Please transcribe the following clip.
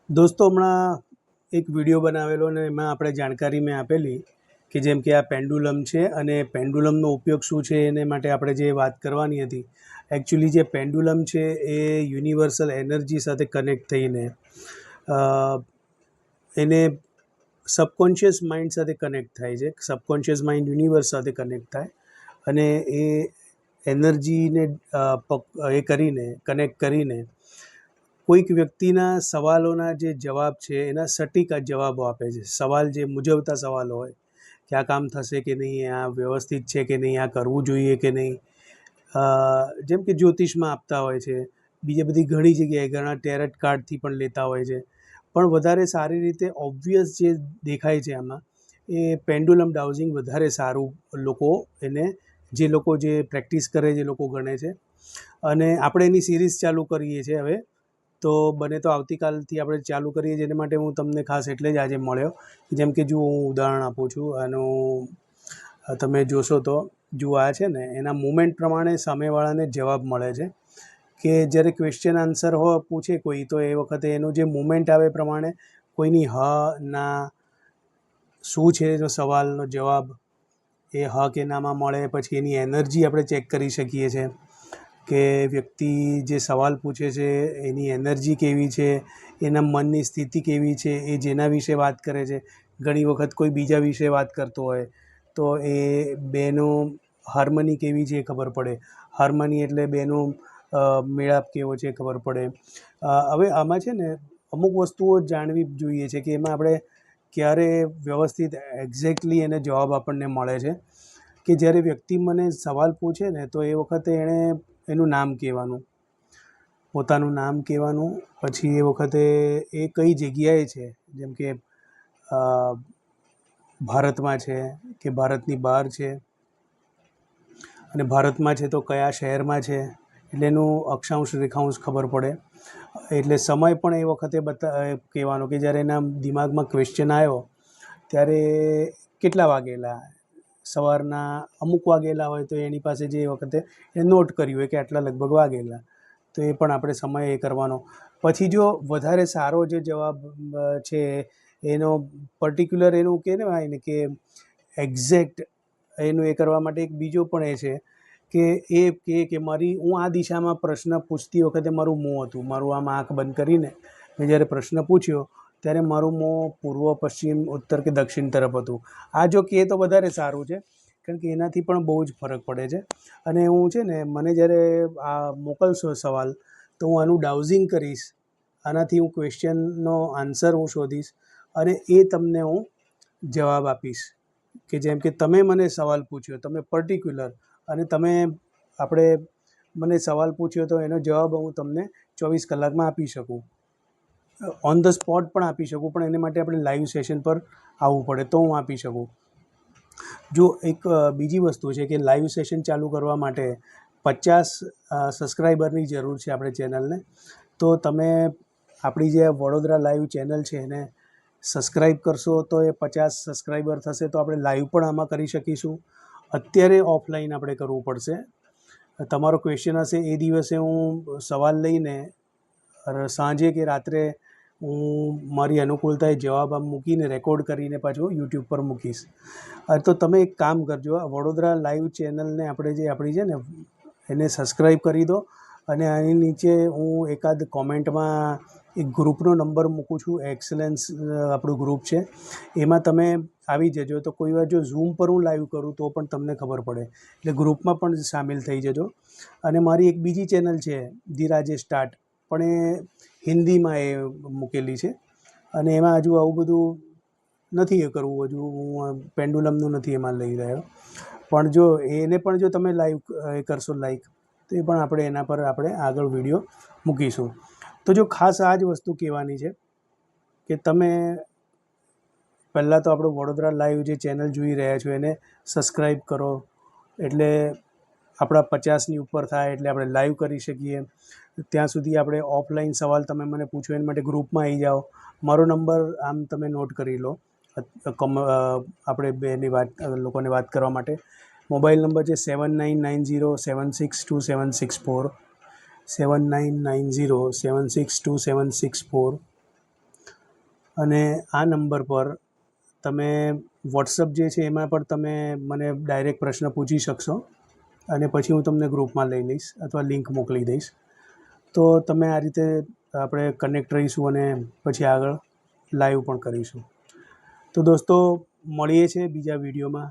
દોસ્તો હમણાં એક વિડીયો બનાવેલો અને એમાં આપણે જાણકારી મેં આપેલી કે જેમ કે આ પેન્ડુલમ છે અને પેન્ડુલમનો ઉપયોગ શું છે એને માટે આપણે જે વાત કરવાની હતી. એકચ્યુઅલી જે પેન્ડુલમ છે એ યુનિવર્સલ એનર્જી સાથે કનેક્ટ થઈને એને સબકોન્શિયસ માઇન્ડ સાથે કનેક્ટ થાય છે. સબકોન્શિયસ માઇન્ડ યુનિવર્સ સાથે કનેક્ટ થાય અને એ એનર્જીને એ કરીને કનેક્ટ કરીને કોઈક વ્યક્તિના સવાલોના જે જવાબ છે એના સટીક જવાબો આપે છે. સવાલ જે મૂંઝવતા સવાલો હોય કે આ કામ થશે કે નહીં, આ વ્યવસ્થિત છે કે નહીં, આ કરવું જોઈએ કે નહીં, જેમ કે જ્યોતિષમાં આપતા હોય છે, બીજી બધી ઘણી જગ્યાએ ઘણા ટેરેટ કાર્ડથી પણ લેતા હોય છે. પણ વધારે સારી રીતે ઓબ્વિયસ જે દેખાય છે આમાં એ પેન્ડુલમ ડાઉઝિંગ વધારે સારું લોકો એને જે લોકો જે પ્રેક્ટિસ કરે જે લોકો ગણે છે. અને આપણે એની સિરીઝ ચાલુ કરીએ છીએ હવે, તો બને તો આવતીકાલથી આપણે ચાલુ કરીએ. જેને માટે હું તમને ખાસ એટલે જ આજે મળ્યો. જેમ કે જો હું ઉદાહરણ આપું છું આનું, તમે જોશો તો જો આ છે ને એના મુમેન્ટ પ્રમાણે સામેવાળાને જવાબ મળે છે. કે જ્યારે ક્વેશ્ચન આન્સર પૂછે કોઈ, તો એ વખતે એનું જે મુમેન્ટ આવે પ્રમાણે કોઈની ના શું છે એનો સવાલનો જવાબ એ કે નામાં મળે. પછી એની એનર્જી આપણે ચેક કરી શકીએ છીએ કે વ્યક્તિ જે સવાલ પૂછે છે એની એનર્જી કેવી છે, એના મનની સ્થિતિ કેવી છે, એ જેના વિશે વાત કરે છે. ઘણી વખત કોઈ બીજા વિશે વાત કરતો હોય તો એ બેનું હાર્મની કેવી છે એ ખબર પડે. હાર્મની એટલે બેનું મેળાપ કેવો છે ખબર પડે. હવે આમાં છે ને અમુક વસ્તુઓ જાણવી જોઈએ છે કે એમાં આપણે ક્યારે વ્યવસ્થિત એક્ઝેક્ટલી એને જવાબ આપણને મળે છે. કે જ્યારે વ્યક્તિ મને સવાલ પૂછે ને તો એ વખતે એણે એનું નામ કહેવાનું, પોતાનું નામ કહેવાનું. પછી એ વખતે એ કઈ જગ્યાએ છે, જેમ કે ભારતમાં છે કે ભારતની બહાર છે, અને ભારતમાં છે તો કયા શહેરમાં છે, એટલે એનું અક્ષાંશ રેખાંશ ખબર પડે. એટલે સમય પણ એ વખતે કહેવાનો કે જ્યારે એના દિમાગમાં ક્વેશ્ચન આવ્યો ત્યારે કેટલા વાગેલા, સવારના અમુક વાગેલા હોય તો એની પાસે જે વખતે એ નોટ કર્યું હોય કે આટલા લગભગ વાગેલા, તો એ પણ આપણે સમય એ કરવાનો. પછી જો વધારે સારો જે જવાબ છે એનો પર્ટિક્યુલર એનું કહેવાય ને કે એક્ઝેક્ટ એનું એ કરવા માટે એક બીજો પણ એ છે કે હું આ દિશામાં પ્રશ્ન પૂછતી વખતે મારું મોં હતું, મારું આમ આંખ બંધ કરીને મેં જ્યારે પ્રશ્ન પૂછ્યો ત્યારે મારું મોં પૂર્વ, પશ્ચિમ, ઉત્તર કે દક્ષિણ તરફ હતું. આ જો કહે તો વધારે સારું છે, કારણ કે એનાથી પણ બહુ જ ફરક પડે છે. અને હું છે ને મને જ્યારે આ મોકલશો સવાલ તો હું આનું ડાઉઝિંગ કરીશ, આનાથી હું ક્વેશ્ચનનો આન્સર હું શોધીશ અને એ તમને હું જવાબ આપીશ. કે જેમ કે તમે મને સવાલ પૂછ્યો, તમે પર્ટિક્યુલર, અને આપણે મને સવાલ પૂછ્યો તો એનો જવાબ હું તમને 24 કલાકમાં આપી શકું, ઓન ધ સ્પોટ પણ આપી શકું. પણ એને માટે આપણે લાઈવ સેશન પર આવવું પડે તો હું આપી શકું. જો એક બીજી વસ્તુ છે કે લાઈવ સેશન ચાલુ કરવા માટે 50 સબસ્ક્રાઈબરની જરૂર છે આપણે ચેનલને. તો તમે આપણી જે વડોદરા લાઈવ ચેનલ છે એને સબસ્ક્રાઈબ કરશો તો એ 50 સબસ્ક્રાઈબર થશે તો આપણે લાઈવ પણ આમાં કરી શકીશું. અત્યારે ઓફલાઈન આપણે કરવું પડશે. તમારો ક્વેશ્ચન હશે એ દિવસે હું સવાલ લઈને સાંજે કે રાત્રે હું મારી અનુકૂળતાએ જવાબ આમ મૂકીને રેકોર્ડ કરીને પાછું યુટ્યુબ પર મૂકીશ. તો તમે એક કામ કરજો, આ વડોદરા લાઈવ ચેનલને આપણી છે ને એને સબસ્ક્રાઈબ કરી દો. અને આની નીચે હું એકાદ કોમેન્ટમાં એક ગ્રુપનો નંબર મૂકું છું, એક્સલન્સ આપણું ગ્રુપ છે, એમાં તમે આવી જજો. તો કોઈ વાર જો ઝૂમ પર હું લાઈવ કરું તો પણ તમને ખબર પડે, એટલે ગ્રુપમાં પણ સામેલ થઈ જજો. અને મારી એક બીજી ચેનલ છે ધી રાજેશ સ્ટાર્ટ, પણ એ હિન્દીમાં એ મૂકેલી છે અને એમાં હજુ આવું બધું નથી એ કરવું, હજુ હું પેન્ડુલમનું નથી એમાં લઈ રહ્યો. પણ જો એને પણ જો તમે લાઈવ એ કરશો લાઈક, તો એ પણ આપણે એના પર આપણે આગળ વિડીયો મૂકીશું. તો જો ખાસ આ જ વસ્તુ કહેવાની છે કે તમે પહેલાં તો આપણું વડોદરા લાઈવ જે ચેનલ જોઈ રહ્યા છો એને સબસ્ક્રાઈબ કરો, એટલે આપણા 50ની ઉપર થાય એટલે આપણે લાઈવ કરી શકીએ. ત્યાં સુધી આપણે ઓફલાઈન સવાલ તમે મને પૂછો એના માટે ગ્રુપમાં આવી જાઓ. મારો નંબર આમ તમે નોટ કરી લો, આપણે બેની લોકોને વાત કરવા માટે. મોબાઈલ નંબર છે 7990762764, 7990762764. અને આ નંબર પર તમે વોટ્સઅપ જે છે એમાં પણ તમે મને ડાયરેક્ટ પ્રશ્ન પૂછી શકશો અને પછી હું તમને ગ્રુપમાં લઈ લઈશ અથવા લિંક મોકલી દઈશ. તો તમે આ રીતે આપણે કનેક્ટ રહીશું અને પછી આગળ લાઈવ પણ કરીશું. તો દોસ્તો મળીએ છીએ બીજા વિડીયોમાં.